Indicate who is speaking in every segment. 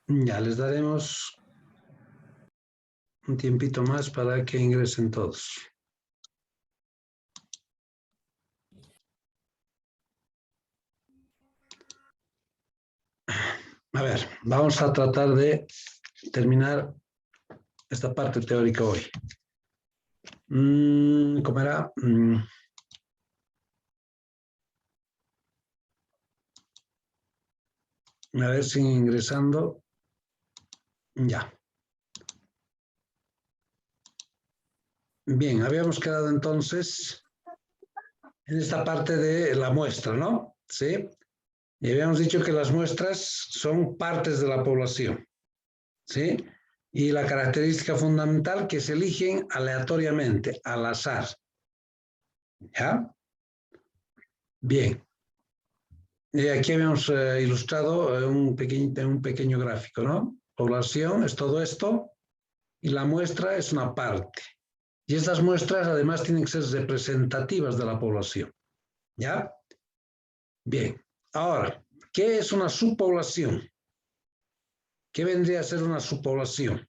Speaker 1: Ya les daremos un tiempito más para que ingresen todos. A ver, vamos a tratar de terminar esta parte teórica hoy. ¿Cómo era? A ver, siguen ingresando. Ya. Bien, habíamos quedado entonces en esta parte de la muestra, ¿no? Sí. Y habíamos dicho que las muestras son partes de la población, ¿sí? Y la característica fundamental que se eligen aleatoriamente, al azar. ¿Ya? Bien. Aquí habíamos ilustrado un pequeño gráfico, ¿no? Población es todo esto y la muestra es una parte. Y estas muestras además tienen que ser representativas de la población. ¿Ya? Bien. Ahora, ¿qué es una subpoblación? ¿Qué vendría a ser una subpoblación?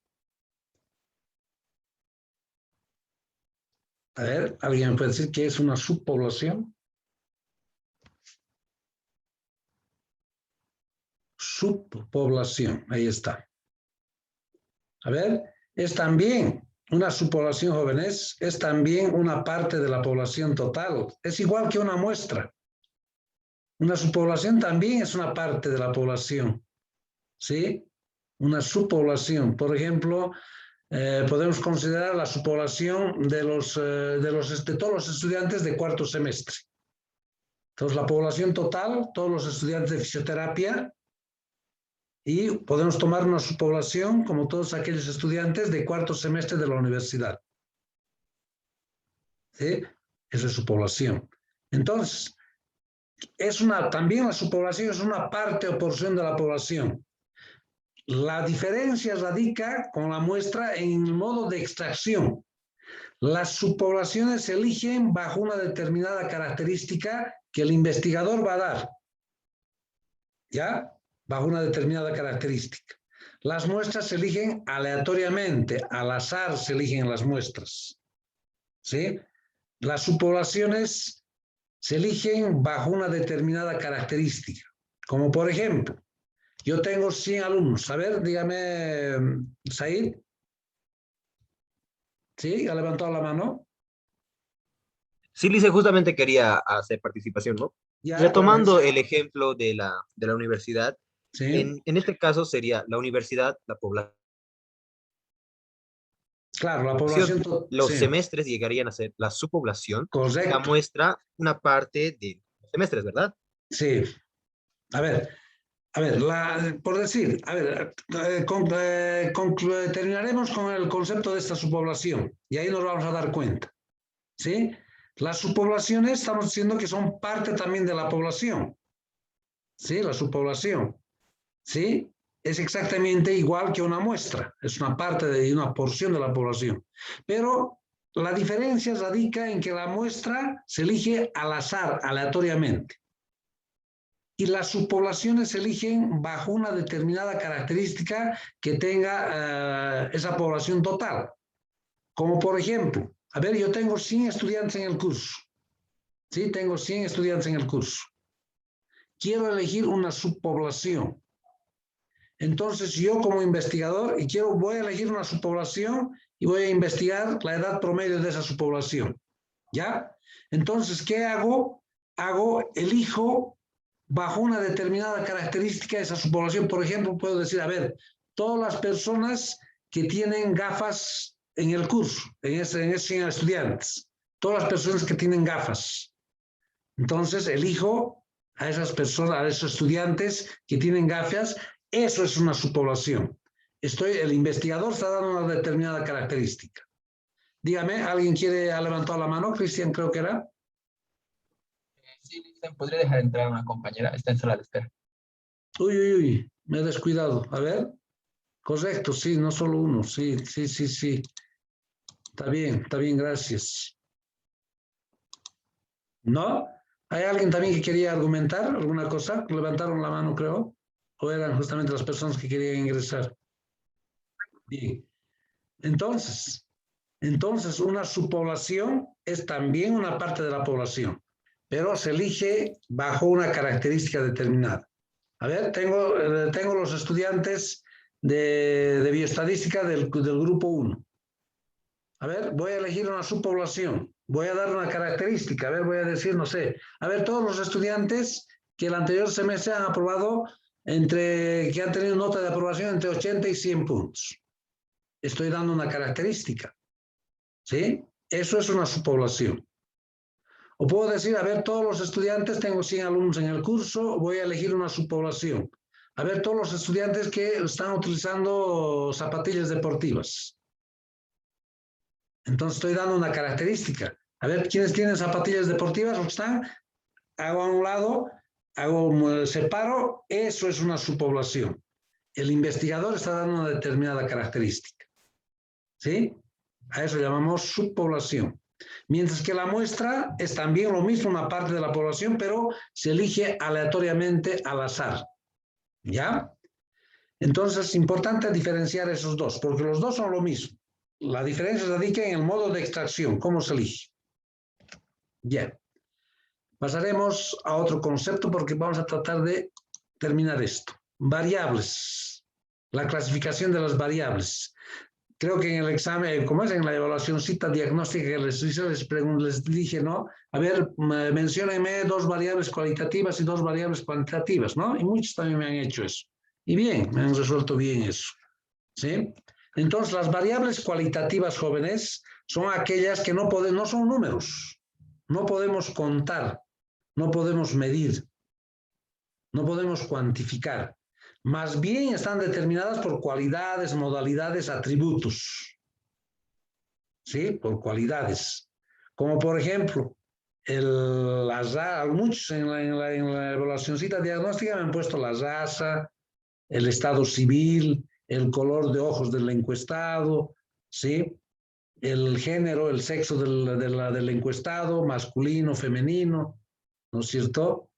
Speaker 1: A ver, ¿alguien me puede decir qué es una subpoblación? Subpoblación, ahí está. A ver, es también una subpoblación, jóvenes, es también una parte de la población total. Es igual que una muestra. Una subpoblación también es una parte de la población, ¿sí? Una subpoblación. Por ejemplo, podemos considerar la subpoblación de todos los estudiantes de cuarto semestre. Entonces, la población total, todos los estudiantes de fisioterapia, y podemos tomar una subpoblación como todos aquellos estudiantes de cuarto semestre de la universidad. ¿Sí? Esa es su población. Entonces, también la subpoblación es una parte o porción de la población. La diferencia radica con la muestra en el modo de extracción. Las subpoblaciones se eligen bajo una determinada característica que el investigador va a dar. ¿Ya? Bajo una determinada característica. Las muestras se eligen aleatoriamente, al azar se eligen las muestras. ¿Sí? Las subpoblaciones se eligen bajo una determinada característica. Como por ejemplo, yo tengo 100 alumnos. A ver, dígame, Said. ¿Sí? ¿Ha levantado la mano?
Speaker 2: Sí, Lice, justamente quería hacer participación, ¿no?
Speaker 1: Ya, ¿cuál
Speaker 2: Retomando
Speaker 1: es?
Speaker 2: el ejemplo de la universidad,
Speaker 1: Sí.
Speaker 2: en este caso sería la universidad, la población,
Speaker 1: Claro, la población,
Speaker 2: los
Speaker 1: sí,
Speaker 2: semestres llegarían a ser la subpoblación y la
Speaker 1: correcto.
Speaker 2: muestra una parte de los semestres, ¿verdad?
Speaker 1: Sí. A ver, por decir, a ver, terminaremos con el concepto de esta subpoblación y ahí nos vamos a dar cuenta, ¿sí? Las subpoblaciones estamos diciendo que son parte también de la población, ¿sí? La subpoblación, ¿sí? Es exactamente igual que una muestra, es una parte de una porción de la población, pero la diferencia radica en que la muestra se elige al azar, aleatoriamente. Y las subpoblaciones se eligen bajo una determinada característica que tenga esa población total. Como por ejemplo, a ver, yo tengo 100 estudiantes en el curso. Sí, tengo 100 estudiantes en el curso. Quiero elegir una subpoblación. Entonces yo como investigador voy a elegir una subpoblación y voy a investigar la edad promedio de esa subpoblación. ¿Ya? Entonces, ¿qué hago? Elijo bajo una determinada característica de esa subpoblación. Por ejemplo, puedo decir, a ver, todas las personas que tienen gafas en el curso, en ese estudiantes, todas las personas que tienen gafas. Entonces, elijo a esas personas, a esos estudiantes que tienen gafas, eso es una subpoblación. El investigador está dando una determinada característica. Dígame, ¿alguien ha levantado la mano? Cristian, creo que era.
Speaker 3: Sí, Listen, podría dejar entrar a una compañera, está en sala de espera.
Speaker 1: Uy, me he descuidado. A ver. Correcto, sí, no solo uno. Sí. Está bien, gracias. ¿No? ¿Hay alguien también que quería argumentar alguna cosa? Levantaron la mano, creo. ¿O eran justamente las personas que querían ingresar? Bien. Entonces, una subpoblación es también una parte de la población, pero se elige bajo una característica determinada. A ver, tengo los estudiantes de bioestadística del grupo 1. A ver, voy a elegir una subpoblación. Voy a dar una característica. A ver, voy a decir, no sé. A ver, todos los estudiantes que el anterior semestre han aprobado que han tenido nota de aprobación entre 80 y 100 puntos. Estoy dando una característica. ¿Sí? Eso es una subpoblación. O puedo decir, a ver, todos los estudiantes, tengo 100 alumnos en el curso, voy a elegir una subpoblación. A ver, todos los estudiantes que están utilizando zapatillas deportivas. Entonces estoy dando una característica. A ver, ¿quiénes tienen zapatillas deportivas? ¿Los están? Hago a un lado, separo, eso es una subpoblación. El investigador está dando una determinada característica. ¿Sí? A eso llamamos subpoblación. Mientras que la muestra es también lo mismo, una parte de la población, pero se elige aleatoriamente al azar. ¿Ya? Entonces es importante diferenciar esos dos, porque los dos son lo mismo. La diferencia radica en el modo de extracción, cómo se elige. Bien. Pasaremos a otro concepto porque vamos a tratar de terminar esto. Variables. La clasificación de las variables. Creo que en el examen, como es en la evaluacióncita diagnóstica que les hice, les dije, ¿no? A ver, menciónenme 2 variables cualitativas y 2 variables cuantitativas, ¿no? Y muchos también me han hecho eso. Y bien, me han resuelto bien eso. ¿Sí? Entonces, las variables cualitativas, jóvenes, son aquellas que no son números. No podemos contar, no podemos medir, no podemos cuantificar. Más bien están determinadas por cualidades, modalidades, atributos. ¿Sí? Por cualidades. Como por ejemplo, muchos en la evaluacióncita diagnóstica me han puesto la raza, el estado civil, el color de ojos del encuestado, ¿sí? El género, el sexo del encuestado, masculino, femenino, ¿no es cierto?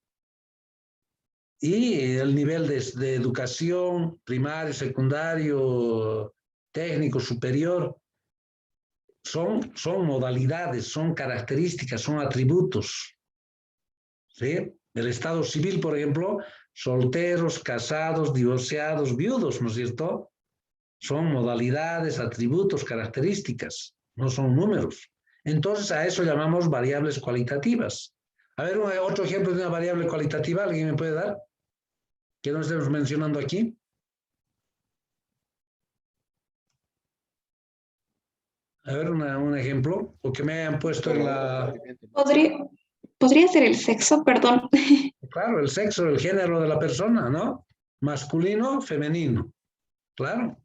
Speaker 1: Y el nivel de educación, primario, secundario, técnico, superior, son modalidades, son características, son atributos. ¿Sí? El estado civil, por ejemplo, solteros, casados, divorciados, viudos, ¿no es cierto? Son modalidades, atributos, características, no son números. Entonces a eso llamamos variables cualitativas. A ver, otro ejemplo de una variable cualitativa, ¿alguien me puede dar? Que no estemos mencionando aquí. A ver, un ejemplo, o que me hayan puesto en la...
Speaker 4: ¿Podría ser el sexo? Perdón.
Speaker 1: Claro, el sexo, el género de la persona, ¿no? Masculino, femenino. Claro.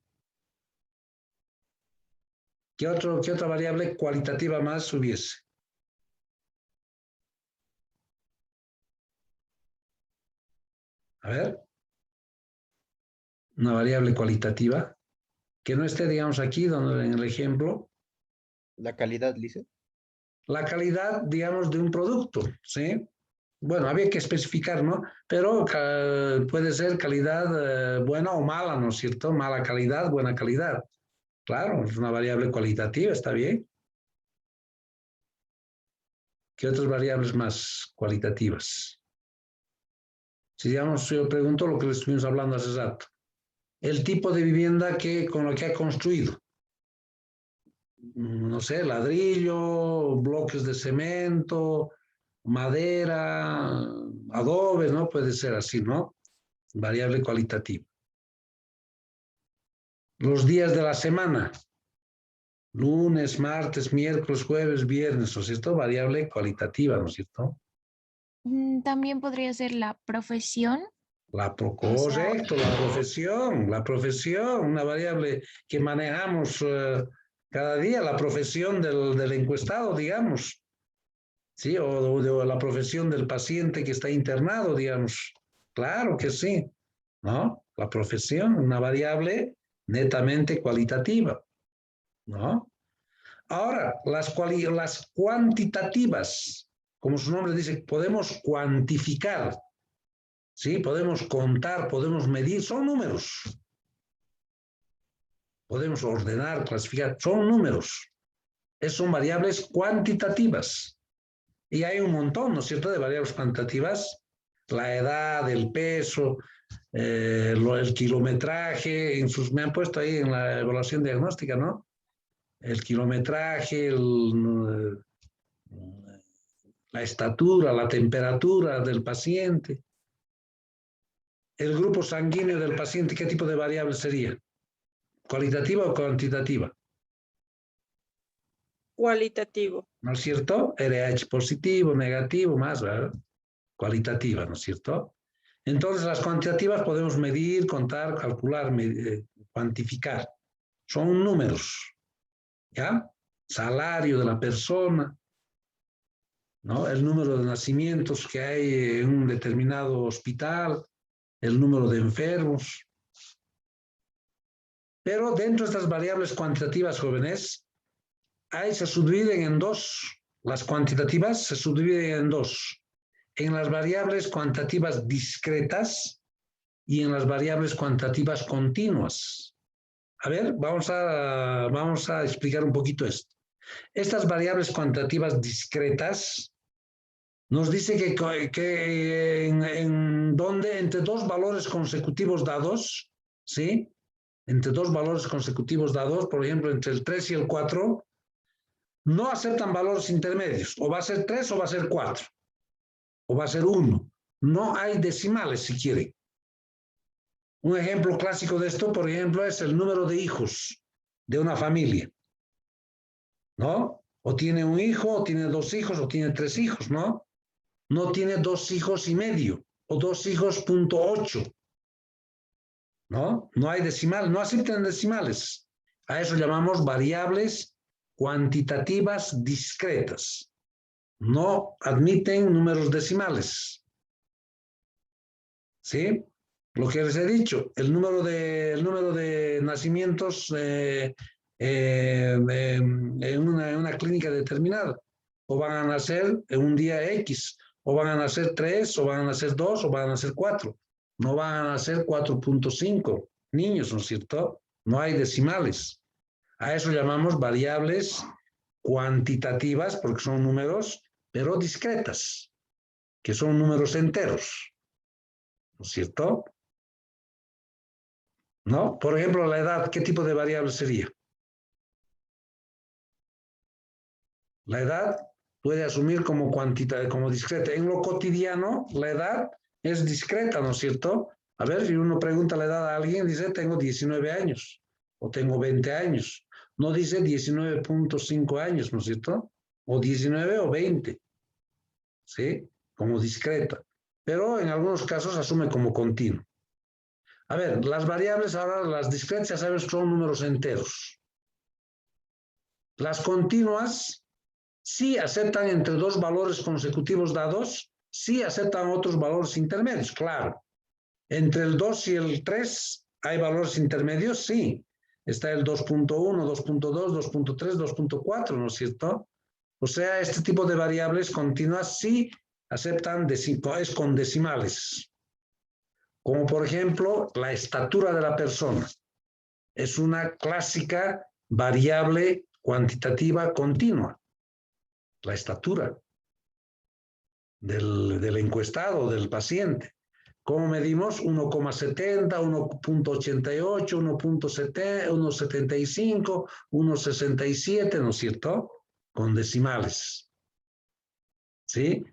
Speaker 1: ¿Qué otra variable cualitativa más hubiese? A ver. Una variable cualitativa que no esté, digamos, aquí, donde en el ejemplo.
Speaker 2: La calidad, Lice.
Speaker 1: La calidad, digamos, de un producto, ¿sí? Bueno, había que especificar, ¿no? Pero puede ser calidad buena o mala, ¿no es cierto? Mala calidad, buena calidad. Claro, es una variable cualitativa, está bien. ¿Qué otras variables más cualitativas? Si digamos, yo pregunto lo que le estuvimos hablando hace rato. El tipo de vivienda con lo que ha construido. No sé, ladrillo, bloques de cemento, madera, adobe, ¿no? Puede ser así, ¿no? Variable cualitativa. Los días de la semana. Lunes, martes, miércoles, jueves, viernes, ¿no es cierto? Variable cualitativa, ¿no es cierto?
Speaker 5: También podría ser la profesión.
Speaker 1: Correcto, la profesión, una variable que manejamos cada día, la profesión del encuestado, digamos, ¿sí? O de la profesión del paciente que está internado, digamos. Claro que sí, ¿no? La profesión, una variable netamente cualitativa, ¿no? Ahora, las cuantitativas, como su nombre dice, podemos cuantificar. ¿sí? Podemos contar, podemos medir, son números. Podemos ordenar, clasificar, son números. Son variables cuantitativas. Y hay un montón, ¿no es cierto?, de variables cuantitativas. La edad, el peso, el kilometraje, me han puesto ahí en la evaluación diagnóstica, ¿no? El kilometraje, la estatura, la temperatura del paciente. El grupo sanguíneo del paciente, ¿qué tipo de variable sería? ¿Cualitativa o cuantitativa?
Speaker 6: Cualitativo.
Speaker 1: ¿No es cierto? RH positivo, negativo, más, ¿verdad? Cualitativa, ¿no es cierto? Entonces, las cuantitativas podemos medir, contar, calcular, cuantificar. Son números, ¿ya? Salario de la persona, ¿no? El número de nacimientos que hay en un determinado hospital, el número de enfermos. Pero dentro de estas variables cuantitativas, jóvenes, se subdividen en dos. Las cuantitativas se subdividen en dos. En las variables cuantitativas discretas y en las variables cuantitativas continuas. A ver, vamos a explicar un poquito esto. Estas variables cuantitativas discretas nos dice que entre dos valores consecutivos dados, ¿sí? Entre dos valores consecutivos dados, por ejemplo, entre el 3 y el 4, no aceptan valores intermedios. O va a ser 3 o va a ser 4. O va a ser 1. No hay decimales, si quieren. Un ejemplo clásico de esto, por ejemplo, es el número de hijos de una familia, ¿no? O tiene un hijo, o tiene 2 hijos, o tiene 3 hijos, ¿no? No tiene 2 hijos y medio, o 2 hijos punto 8, ¿no? No hay decimal, no aceptan decimales. A eso llamamos variables cuantitativas discretas. No admiten números decimales. ¿Sí? Lo que les he dicho, el número de nacimientos en una clínica determinada. O van a nacer en un día X, o van a nacer 3, o van a nacer 2, o van a nacer 4. No van a nacer 4.5 niños, ¿no es cierto? No hay decimales. A eso llamamos variables cuantitativas, porque son números, pero discretas, que son números enteros, ¿no es cierto? ¿No? Por ejemplo, la edad, ¿qué tipo de variable sería? La edad puede asumir como como discreta. En lo cotidiano, la edad es discreta, ¿no es cierto? A ver, si uno pregunta la edad a alguien, dice, tengo 19 años, o tengo 20 años. No dice 19.5 años, ¿no es cierto? O 19 o 20, ¿sí? Como discreta. Pero en algunos casos asume como continuo. A ver, las variables ahora, las discretas, ya sabes que son números enteros. Las continuas sí aceptan entre dos valores consecutivos dados, sí aceptan otros valores intermedios, claro. Entre el 2 y el 3 hay valores intermedios, sí. Está el 2.1, 2.2, 2.3, 2.4, ¿no es cierto? O sea, este tipo de variables continuas sí aceptan, es con decimales. Como por ejemplo, la estatura de la persona. Es una clásica variable cuantitativa continua. La estatura del encuestado, del paciente. ¿Cómo medimos? 1,70, 1.88, 1.75, 1.67, ¿no es cierto? Con decimales. ¿Sí?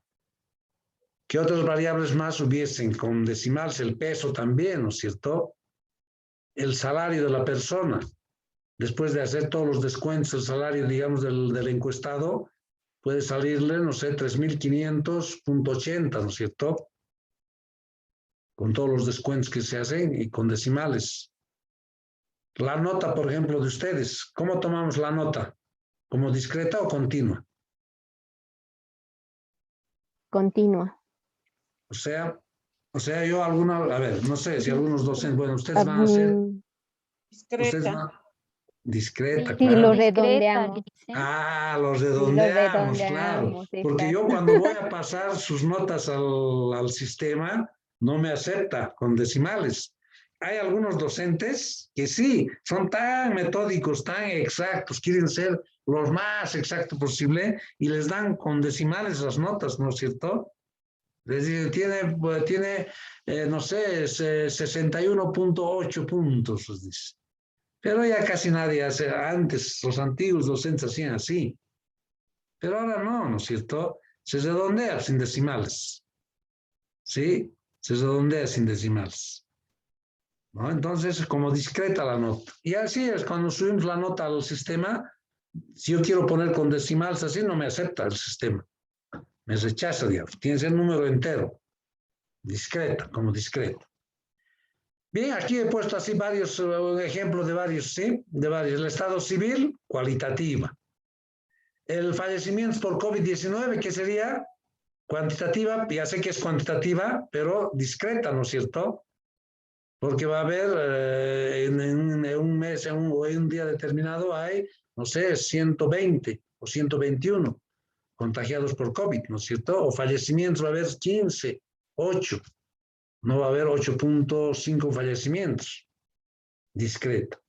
Speaker 1: ¿Qué otras variables más hubiesen con decimales? El peso también, ¿no es cierto? El salario de la persona. Después de hacer todos los descuentos, el salario, digamos, del encuestado, puede salirle, no sé, 3.500.80, ¿no es cierto? Con todos los descuentos que se hacen y con decimales. La nota, por ejemplo, de ustedes, ¿cómo tomamos la nota? ¿Como discreta o continua?
Speaker 7: Continua.
Speaker 1: O sea, yo a ver, no sé si algunos docentes, bueno, ustedes van a ser,
Speaker 6: Discreta.
Speaker 1: discreta,
Speaker 7: Sí,
Speaker 1: claro.
Speaker 7: lo
Speaker 5: Discreta,
Speaker 7: redondeamos.
Speaker 5: dice.
Speaker 1: Ah, los
Speaker 7: Sí, lo
Speaker 1: redondeamos, claro.
Speaker 7: redondeamos,
Speaker 1: Porque yo
Speaker 7: exacto.
Speaker 1: cuando voy a pasar sus notas al sistema, no me acepta con decimales. Hay algunos docentes que sí, son tan metódicos, tan exactos, quieren ser los más exactos posible y les dan con decimales las notas, ¿no es cierto? Es decir, tiene no sé, 61.8 puntos, les dice. Pero ya casi nadie hace, antes los antiguos docentes hacían así. Pero ahora no, ¿no es cierto? Se redondea sin decimales. ¿Sí? Se redondea sin decimales. ¿No? Entonces, como discreta la nota. Y así es, cuando subimos la nota al sistema, si yo quiero poner con decimales así, no me acepta el sistema. Me rechaza, digamos. Tiene que ser número entero. Discreta, como discreta. Bien, aquí he puesto así varios, un ejemplo de varios, ¿sí? De varios. El estado civil, cualitativa. El fallecimiento por COVID-19, ¿qué sería? Cuantitativa, ya sé que es cuantitativa, pero discreta, ¿no es cierto? Porque va a haber en un mes o en un día determinado hay, no sé, 120 o 121 contagiados por COVID, ¿no es cierto? O fallecimientos va a haber 15, 8. No va a haber 8.5 fallecimientos. Discreto.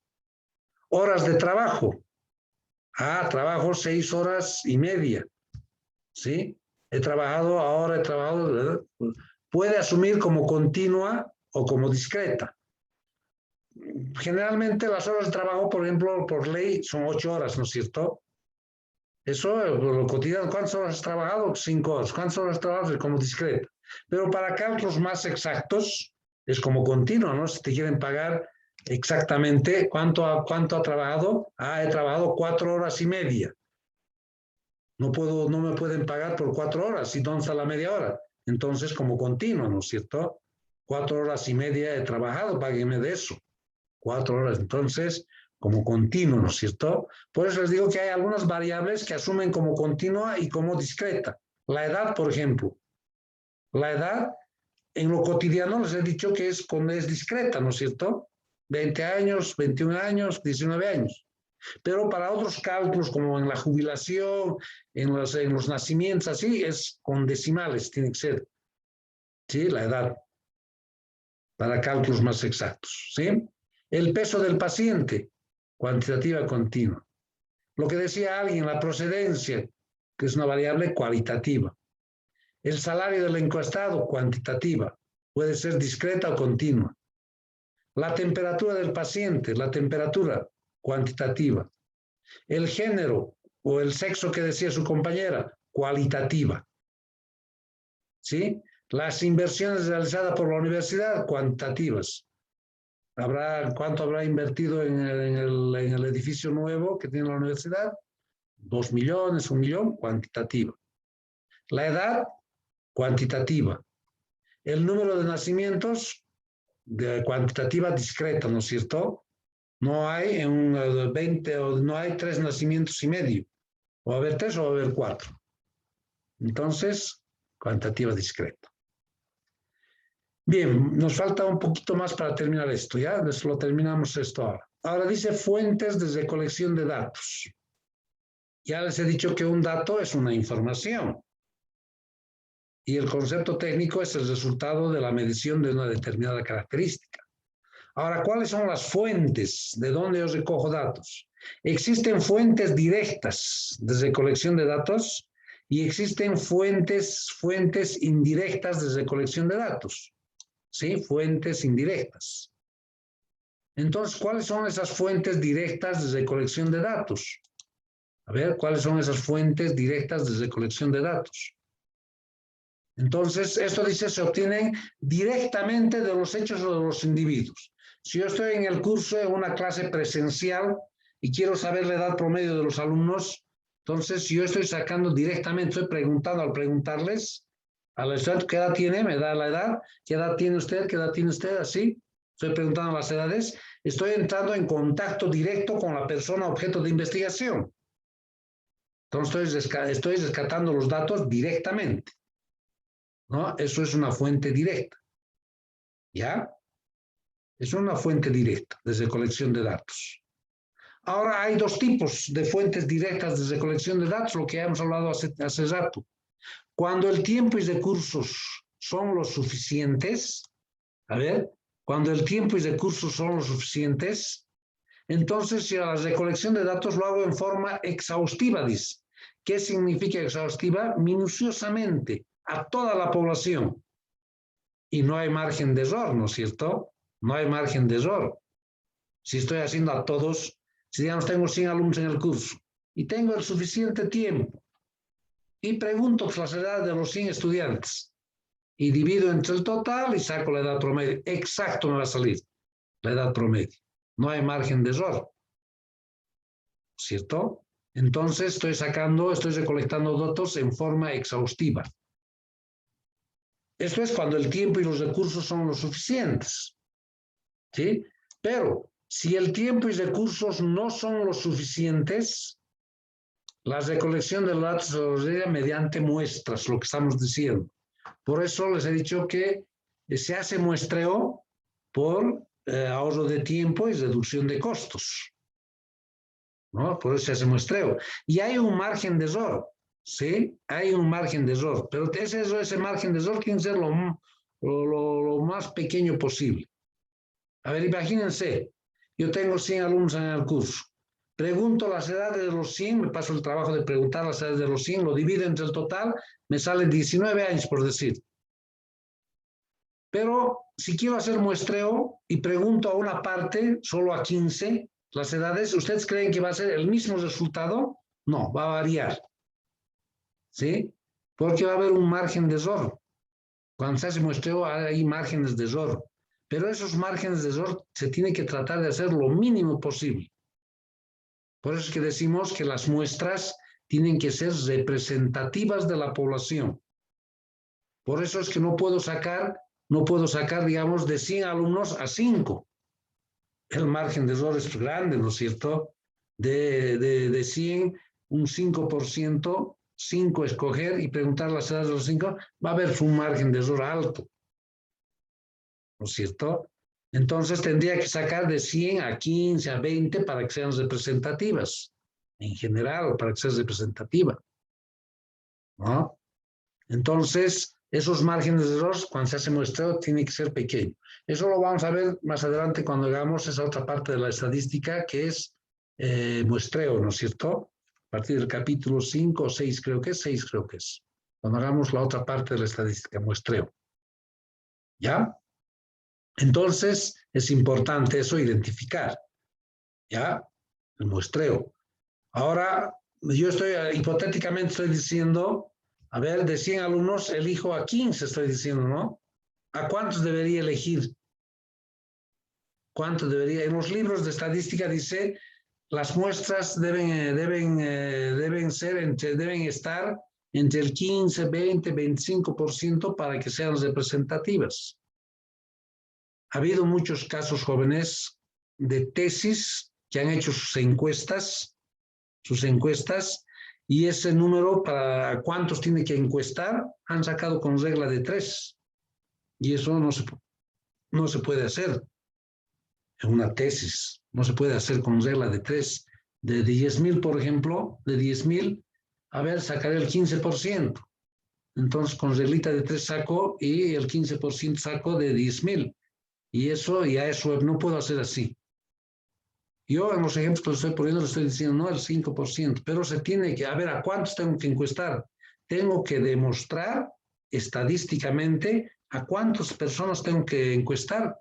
Speaker 1: Horas de trabajo. Trabajo 6 horas y media. ¿Sí? He trabajado, ¿verdad? Puede asumir como continua o como discreta. Generalmente las horas de trabajo, por ejemplo, por ley son 8 horas, ¿no es cierto? Eso, lo cotidiano, ¿cuántas horas has trabajado? 5 horas. ¿Cuántas horas has trabajado? Es como discreta. Pero para cálculos más exactos, es como continua, ¿no? Si te quieren pagar exactamente cuánto ha trabajado, he trabajado 4 horas y media. No me pueden pagar por 4 horas, ¿y dónde está la media hora? Entonces, como continua, ¿no es cierto? 4 horas y media he trabajado, páguenme de eso. 4 horas, entonces, como continuo, ¿no es cierto? Por eso les digo que hay algunas variables que asumen como continua y como discreta. La edad, por ejemplo. La edad, en lo cotidiano les he dicho que es discreta, ¿no es cierto? 20 años, 21 años, 19 años. Pero para otros cálculos, como en la jubilación, en los nacimientos, así, es con decimales, tiene que ser. ¿Sí? La edad. Para cálculos más exactos. ¿Sí? El peso del paciente, cuantitativa continua. Lo que decía alguien, la procedencia, que es una variable cualitativa. El salario del encuestado, cuantitativa. Puede ser discreta o continua. La temperatura del paciente, la temperatura, cuantitativa. El género o el sexo que decía su compañera, cualitativa. ¿Sí? Las inversiones realizadas por la universidad, cuantitativas. ¿Cuánto habrá invertido en el edificio nuevo que tiene la universidad? 2 millones, 1 millón, cuantitativa. La edad, cuantitativa. El número de nacimientos, de cuantitativa discreta, ¿no es cierto? No hay 20 o no hay 3 nacimientos y medio. O va a haber 3 o va a haber 4. Entonces, cuantitativa discreta. Bien, nos falta un poquito más para terminar esto, ¿ya? Lo terminamos esto ahora. Ahora dice fuentes de recolección de datos. Ya les he dicho que un dato es una información. Y el concepto técnico es el resultado de la medición de una determinada característica. Ahora, ¿cuáles son las fuentes de dónde yo recojo datos? Existen fuentes directas de recolección de datos y existen fuentes indirectas de recolección de datos. ¿Sí? Fuentes indirectas. Entonces, ¿cuáles son esas fuentes directas de recolección de datos? A ver, ¿cuáles son esas fuentes directas de recolección de datos? Entonces, esto dice, se obtienen directamente de los hechos o de los individuos. Si yo estoy en el curso, en una clase presencial, y quiero saber la edad promedio de los alumnos, entonces, si yo estoy sacando directamente, estoy preguntando al preguntarles, al estudiante, ¿qué edad tiene? Me da la edad. ¿Qué edad tiene usted? ¿Qué edad tiene usted? Así. Estoy preguntando las edades. Estoy entrando en contacto directo con la persona objeto de investigación. Entonces, estoy rescatando los datos directamente. ¿No? Eso es una fuente directa. ¿Ya? Es una fuente directa de recolección de datos. Ahora hay 2 tipos de fuentes directas de recolección de datos, lo que hemos hablado hace rato. Cuando el tiempo y recursos son los suficientes, a ver, cuando el tiempo y recursos son los suficientes, entonces ya la recolección de datos lo hago en forma exhaustiva, dice. ¿Qué significa exhaustiva? Minuciosamente, a toda la población. Y no hay margen de error, ¿no es cierto? No hay margen de error. Si estoy haciendo a todos, si digamos tengo 100 alumnos en el curso y tengo el suficiente tiempo y pregunto las edades de los 100 estudiantes y divido entre el total y saco la edad promedio. Exacto me va a salir la edad promedio. No hay margen de error. ¿Cierto? Entonces estoy recolectando datos en forma exhaustiva. Esto es cuando el tiempo y los recursos son los suficientes. ¿Sí? Pero si el tiempo y recursos no son los suficientes, la recolección de los datos se realiza mediante muestras, lo que estamos diciendo. Por eso les he dicho que se hace muestreo por ahorro de tiempo y reducción de costos, ¿no? Por eso se hace muestreo. Y hay un margen de error, ¿sí? Hay un margen de error, pero ese margen de error tiene que ser lo más pequeño posible. A ver, imagínense, yo tengo 100 alumnos en el curso. Pregunto las edades de los 100, me paso el trabajo de preguntar las edades de los 100, lo divido entre el total, me salen 19 años, por decir. Pero si quiero hacer muestreo y pregunto a una parte, solo a 15, las edades, ¿ustedes creen que va a ser el mismo resultado? No, va a variar. ¿Sí? Porque va a haber un margen de error. Cuando se hace muestreo hay márgenes de error. Pero esos márgenes de error se tiene que tratar de hacer lo mínimo posible. Por eso es que decimos que las muestras tienen que ser representativas de la población. Por eso es que no puedo sacar, digamos, de 100 alumnos a 5. El margen de error es grande, ¿no es cierto? De 100, un 5%, 5 escoger y preguntar las edades de los 5, va a haber un margen de error alto. ¿No es cierto? Entonces tendría que sacar de 100 a 15, a 20 para que sean representativas, en general, para que sea representativa, ¿no? Entonces, esos márgenes de error, cuando se hace muestreo, tiene que ser pequeño. Eso lo vamos a ver más adelante cuando hagamos esa otra parte de la estadística, que es muestreo, ¿no es cierto? A partir del capítulo 5 o 6, creo que es. Cuando hagamos la otra parte de la estadística, muestreo. ¿Ya? Entonces, es importante eso, identificar, ¿ya? El muestreo. Ahora, yo hipotéticamente estoy diciendo, a ver, de 100 alumnos, elijo a 15, estoy diciendo, ¿no? ¿A cuántos debería elegir? ¿Cuántos debería? En los libros de estadística dice, las muestras deben estar entre el 15, 20, 25% para que sean representativas. Ha habido muchos casos jóvenes de tesis que han hecho sus encuestas, y ese número para cuántos tiene que encuestar han sacado con regla de 3. Y eso no se puede hacer en una tesis. No se puede hacer con regla de 3. De 10,000, por ejemplo, de 10,000, a ver, sacaré el 15%. Entonces, con reglita de 3 saco y el 15% saco de 10,000. Y eso no puedo hacer así. Yo en los ejemplos que estoy poniendo le estoy diciendo no el 5%, pero se tiene que, a ver, ¿a cuántos tengo que encuestar? Tengo que demostrar estadísticamente a cuántas personas tengo que encuestar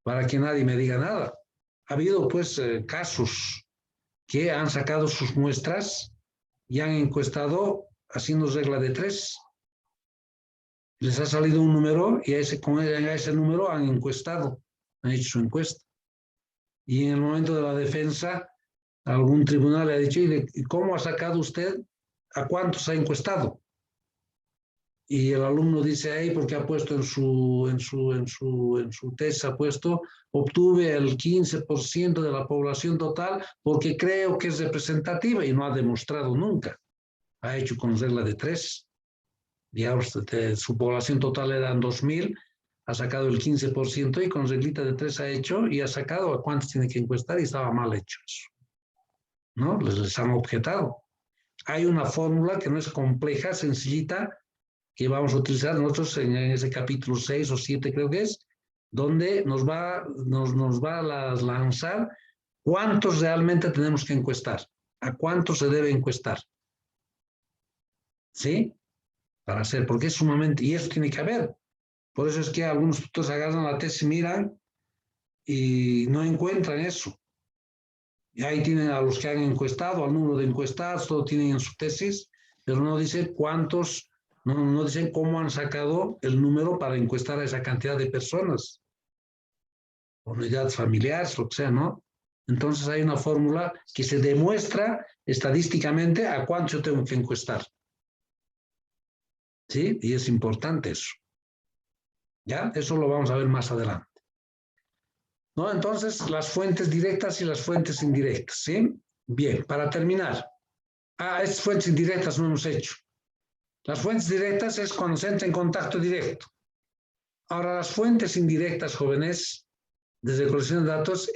Speaker 1: para que nadie me diga nada. Ha habido pues casos que han sacado sus muestras y han encuestado haciendo regla de 3. Les ha salido un número y a ese número han encuestado, han hecho su encuesta. Y en el momento de la defensa, algún tribunal le ha dicho, ¿y cómo ha sacado usted? ¿A cuántos ha encuestado? Y el alumno dice ahí, porque ha puesto en su tesis, ha puesto, obtuve el 15% de la población total porque creo que es representativa y no ha demostrado nunca. Ha hecho con regla de 3. Digamos, su población total eran 2,000, ha sacado el 15% y con reglita de 3 ha hecho y ha sacado a cuántos tiene que encuestar y estaba mal hecho eso, ¿no? Les han objetado. Hay una fórmula que no es compleja, sencillita, que vamos a utilizar nosotros en ese capítulo 6 o 7 creo que es, donde nos va a lanzar cuántos realmente tenemos que encuestar, a cuántos se debe encuestar. ¿Sí? Para hacer, porque es sumamente, y eso tiene que haber. Por eso es que algunos tutores agarran la tesis, miran y no encuentran eso. Y ahí tienen a los que han encuestado, al número de encuestados, todo tienen en su tesis, pero no dicen cuántos, no dicen cómo han sacado el número para encuestar a esa cantidad de personas. Unidades familiares, lo que sea, ¿no? Entonces hay una fórmula que se demuestra estadísticamente a cuánto yo tengo que encuestar. ¿Sí? Y es importante eso. ¿Ya? Eso lo vamos a ver más adelante. ¿No? Entonces, las fuentes directas y las fuentes indirectas, ¿sí? Bien, para terminar. Estas fuentes indirectas no hemos hecho. Las fuentes directas es cuando se entra en contacto directo. Ahora, las fuentes indirectas, jóvenes, desde colección de datos,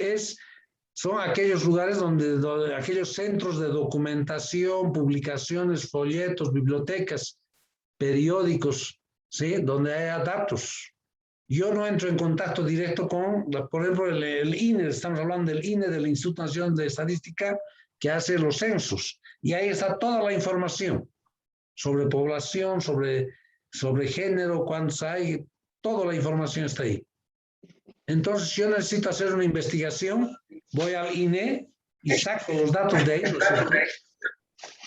Speaker 1: son aquellos lugares donde aquellos centros de documentación, publicaciones, folletos, bibliotecas, periódicos, ¿sí? Donde haya datos. Yo no entro en contacto directo con, por ejemplo, el INE, estamos hablando del INE, del Instituto Nacional de Estadística, que hace los censos. Y ahí está toda la información sobre población, sobre género, cuántos hay, toda la información está ahí. Entonces, si yo necesito hacer una investigación, voy al INE y saco los datos de ahí, ¿no es cierto?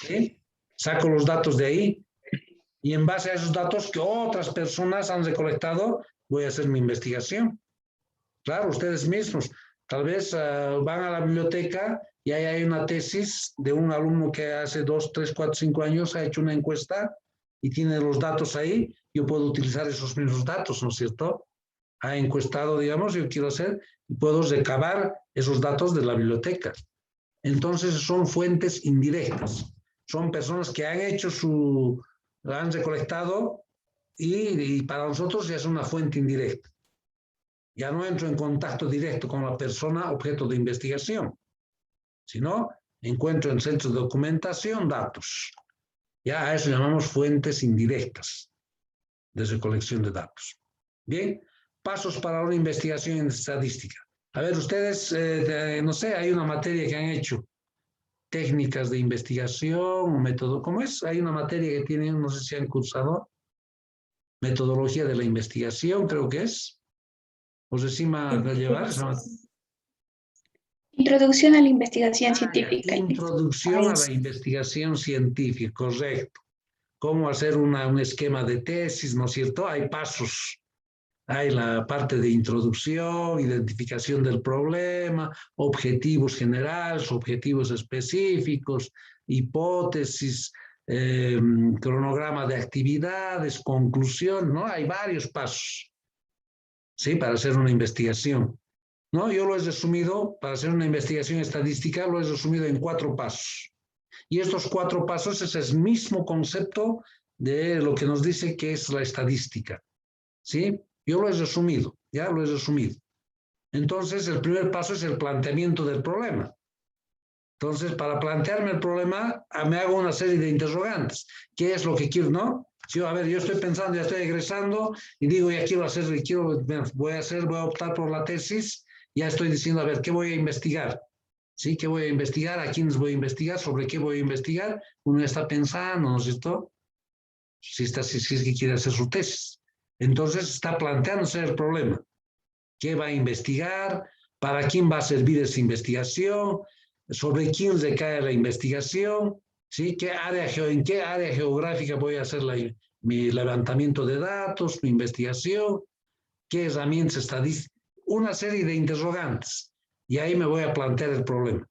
Speaker 1: ¿Sí? Saco los datos de ahí y en base a esos datos que otras personas han recolectado, voy a hacer mi investigación. Claro, ustedes mismos. Tal vez van a la biblioteca y ahí hay una tesis de un alumno que hace 2, 3, 4, 5 años ha hecho una encuesta y tiene los datos ahí. Yo puedo utilizar esos mismos datos, ¿no es cierto? Ha encuestado, digamos, yo quiero hacer y puedo recabar esos datos de la biblioteca. Entonces son fuentes indirectas. Son personas que han hecho han recolectado y para nosotros ya es una fuente indirecta. Ya no entro en contacto directo con la persona objeto de investigación, sino encuentro en centros de documentación datos. Ya a eso llamamos fuentes indirectas de recolección de datos. Bien, pasos para una investigación en estadística. A ver, ustedes, no sé, hay una materia que han hecho, técnicas de investigación o método, ¿cómo es? Hay una materia que tienen, no sé si han cursado, metodología de la investigación, creo que es. O sea, sí me va a llevar.
Speaker 4: Introducción a la investigación científica.
Speaker 1: Introducción a la investigación científica, correcto. Cómo hacer un esquema de tesis, ¿no es cierto? Hay pasos. Hay la parte de introducción, identificación del problema, objetivos generales, objetivos específicos, hipótesis, cronograma de actividades, conclusión, ¿no? Hay varios pasos, ¿sí? Para hacer una investigación, ¿no? Yo lo he resumido, para hacer una investigación estadística, lo he resumido en 4 pasos. Y estos 4 pasos es el mismo concepto de lo que nos dice que es la estadística, ¿sí? Yo lo he resumido, ya lo he resumido. Entonces, el primer paso es el planteamiento del problema. Entonces, para plantearme el problema, me hago una serie de interrogantes. ¿Qué es lo que quiero, no? Si yo, a ver, yo estoy pensando, ya estoy egresando y digo, ya quiero hacer, voy a optar por la tesis, ya estoy diciendo, a ver, ¿qué voy a investigar? ¿Sí? ¿Qué voy a investigar? ¿A quiénes voy a investigar? ¿Sobre qué voy a investigar? Uno está pensando, ¿no es cierto? Si es que quiere hacer su tesis. Entonces está planteándose el problema. ¿Qué va a investigar? ¿Para quién va a servir esa investigación? ¿Sobre quién recae la investigación? ¿Sí? ¿En qué área geográfica voy a hacer mi levantamiento de datos, mi investigación? ¿Qué herramientas estadísticas? Una serie de interrogantes. Y ahí me voy a plantear el problema.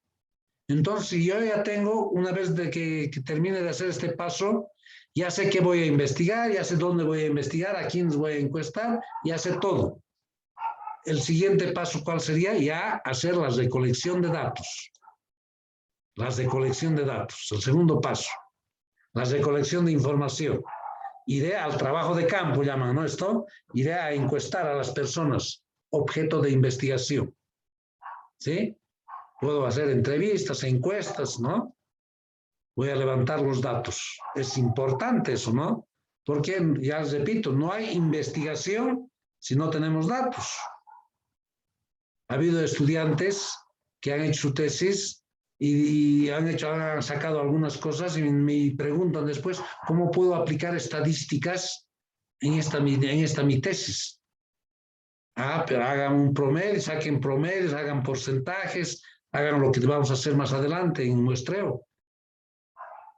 Speaker 1: Entonces, si yo ya tengo, una vez de que termine de hacer este paso, ya sé qué voy a investigar, ya sé dónde voy a investigar, a quiénes voy a encuestar, ya sé todo. El siguiente paso, ¿cuál sería? Ya hacer la recolección de datos. La recolección de datos, el segundo paso. La recolección de información. Iré al trabajo de campo, llaman, ¿no? Esto, iré a encuestar a las personas objeto de investigación. ¿Sí? Puedo hacer entrevistas, encuestas, ¿no? Voy a levantar los datos. Es importante eso, ¿no? Porque, ya les repito, no hay investigación si no tenemos datos. Ha habido estudiantes que han hecho su tesis y han sacado algunas cosas y me preguntan después cómo puedo aplicar estadísticas en esta mi tesis. Pero hagan un promedio, saquen promedios, hagan porcentajes, hagan lo que vamos a hacer más adelante en muestreo.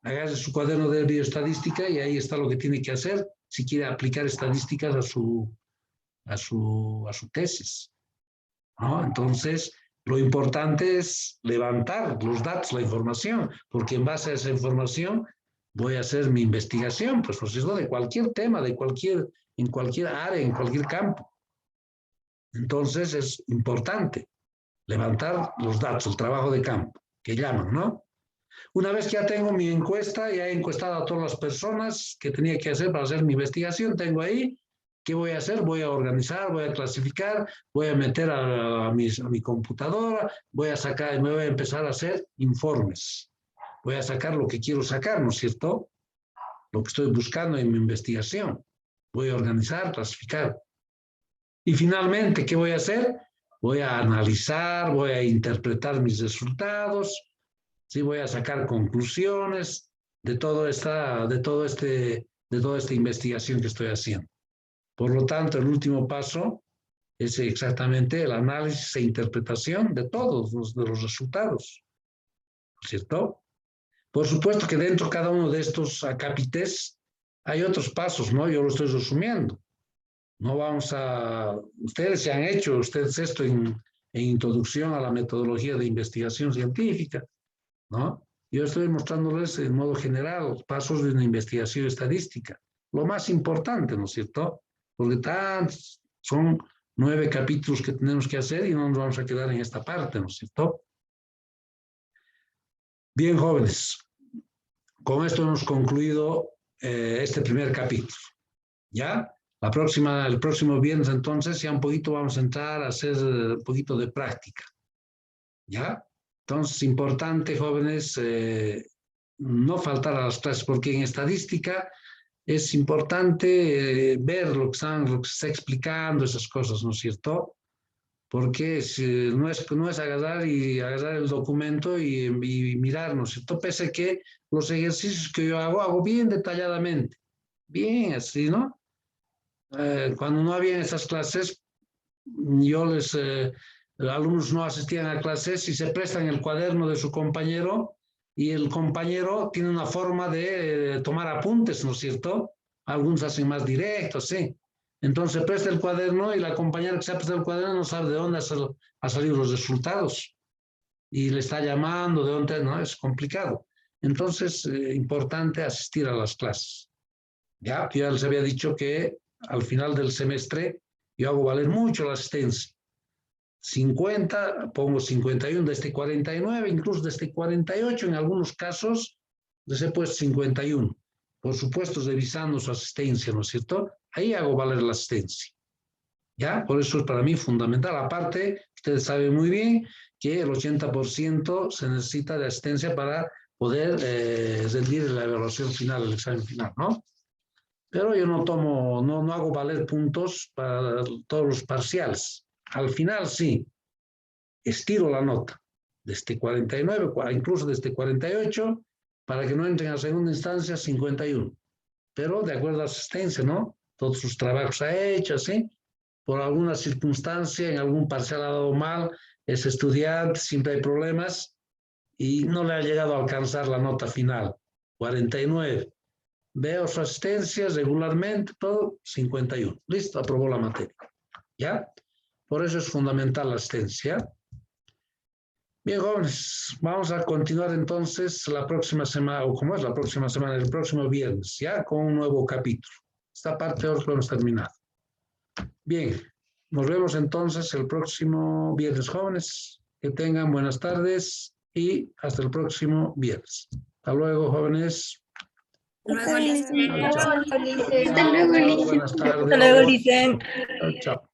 Speaker 1: Hagan su cuaderno de bioestadística y ahí está lo que tiene que hacer si quiere aplicar estadísticas a su tesis, ¿no? Entonces, lo importante es levantar los datos, la información, porque en base a esa información voy a hacer mi investigación, pues eso de cualquier tema, en cualquier área, en cualquier campo. Entonces, es importante levantar los datos, el trabajo de campo, que llaman, ¿no? Una vez que ya tengo mi encuesta, ya he encuestado a todas las personas que tenía que hacer para hacer mi investigación, tengo ahí, ¿qué voy a hacer? Voy a organizar, voy a clasificar, voy a meter a mi computadora, voy a sacar, me voy a empezar a hacer informes. Voy a sacar lo que quiero sacar, ¿no es cierto? Lo que estoy buscando en mi investigación. Voy a organizar, clasificar. Y finalmente, ¿qué voy a hacer? Voy a analizar, voy a interpretar mis resultados, ¿sí? Voy a sacar conclusiones de toda esta investigación que estoy haciendo. Por lo tanto, el último paso es exactamente el análisis e interpretación de todos los resultados, ¿cierto? Por supuesto que dentro de cada uno de estos acápites hay otros pasos, ¿no? Yo lo estoy resumiendo. No vamos a... Ustedes se han hecho, ustedes esto en introducción a la metodología de investigación científica, ¿no? Yo estoy mostrándoles en modo general los pasos de una investigación estadística. Lo más importante, ¿no es cierto? Porque son 9 capítulos que tenemos que hacer y no nos vamos a quedar en esta parte, ¿no es cierto? Bien, jóvenes, con esto hemos concluido este primer capítulo, ¿ya? El próximo viernes, entonces, ya un poquito vamos a entrar a hacer un poquito de práctica, ¿ya? Entonces, importante, jóvenes, no faltar a las clases, porque en estadística es importante ver lo que se está explicando, esas cosas, ¿no es cierto? Porque no es agarrar el documento y mirar, ¿no es cierto? Pese a que los ejercicios que yo hago bien detalladamente, bien así, ¿no? Cuando no había esas clases, los alumnos no asistían a clases y se prestan el cuaderno de su compañero y el compañero tiene una forma de tomar apuntes, ¿no es cierto? Algunos hacen más directos, sí. Entonces presta el cuaderno y la compañera que se ha prestado el cuaderno no sabe de dónde han salido los resultados y le está llamando, de dónde, ¿no? Es complicado. Entonces, importante asistir a las clases. Ya les había dicho que al final del semestre yo hago valer mucho la asistencia. 50, pongo 51 de este 49, incluso de este 48, en algunos casos les he puesto 51. Por supuesto, revisando su asistencia, ¿no es cierto? Ahí hago valer la asistencia. ¿Ya? Por eso es para mí fundamental. Aparte, ustedes saben muy bien que el 80% se necesita de asistencia para poder rendir la evaluación final, el examen final, ¿no? Pero yo no hago valer puntos para todos los parciales. Al final sí, estiro la nota de este 49, incluso de este 48, para que no entren a segunda instancia 51. Pero de acuerdo a la asistencia, ¿no? Todos sus trabajos ha hecho, ¿sí? Por alguna circunstancia, en algún parcial ha dado mal, es estudiante, siempre hay problemas, y no le ha llegado a alcanzar la nota final, 49. Veo su asistencia regularmente, todo 51. Listo, aprobó la materia. ¿Ya? Por eso es fundamental la asistencia. Bien, jóvenes, vamos a continuar entonces la próxima semana, o como es la próxima semana, el próximo viernes, ya con un nuevo capítulo. Esta parte ahora lo hemos terminado. Bien, nos vemos entonces el próximo viernes, jóvenes. Que tengan buenas tardes y hasta el próximo viernes. Hasta luego, jóvenes.
Speaker 8: Hasta luego, Licen.
Speaker 4: Hasta luego, Licen.
Speaker 1: Buenas tardes.
Speaker 8: Hasta luego, Licen.
Speaker 1: Chao.